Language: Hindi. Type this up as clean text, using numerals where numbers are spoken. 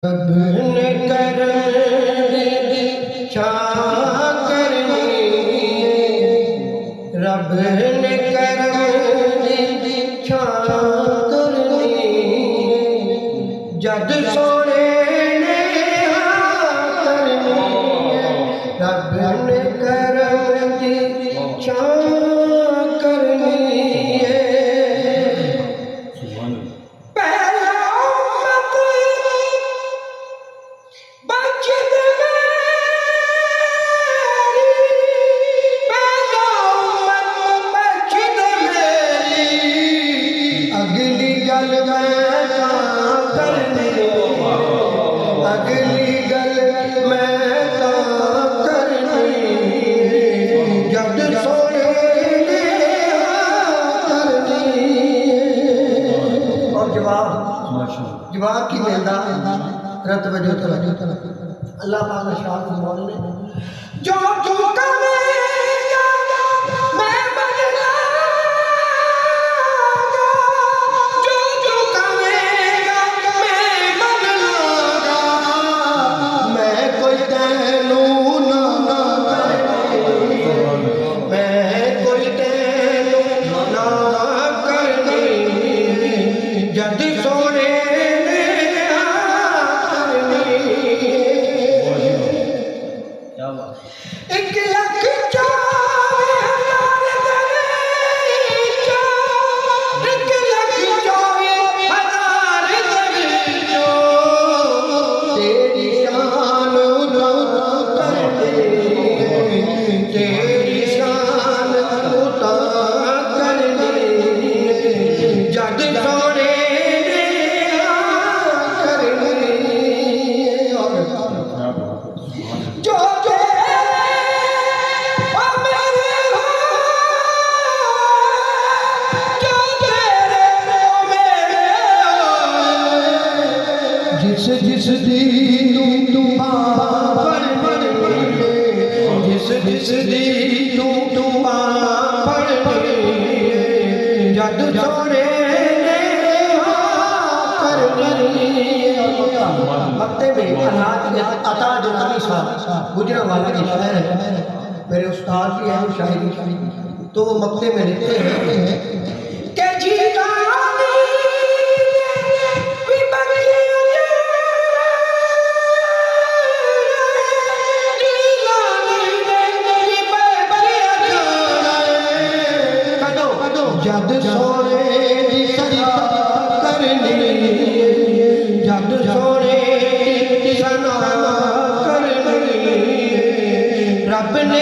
रब ने करम छा करनी, रब ने करम छा करनी, जद सोने ने करनी, रब ने करम छा करनी। अगली गल मैं करनी, जद सोने ने करनी। और जवाब की मिलता रत वजो अल्लाह पाक ने शाह फरमाने ने जो करेगा मैं बनना, जो करेगा मैं बनना, मैं कोई तेनू ना करनी, मैं कोई तेनू ना करनी, जद सोने एक लख तेरी शान तेरी शान करनी, जद सोने जो जिस दी तू पर जिस दी तू पर जद सोने मक्ते में अता दुरानी साहब गुजरांवाला के शायर है, मेरे उस्ताद की है शायरी, तो वो मक्ते में लिखते हैं कि जीता जद सोने दी सना करनी, जद सोने दी सना करनी, रब ने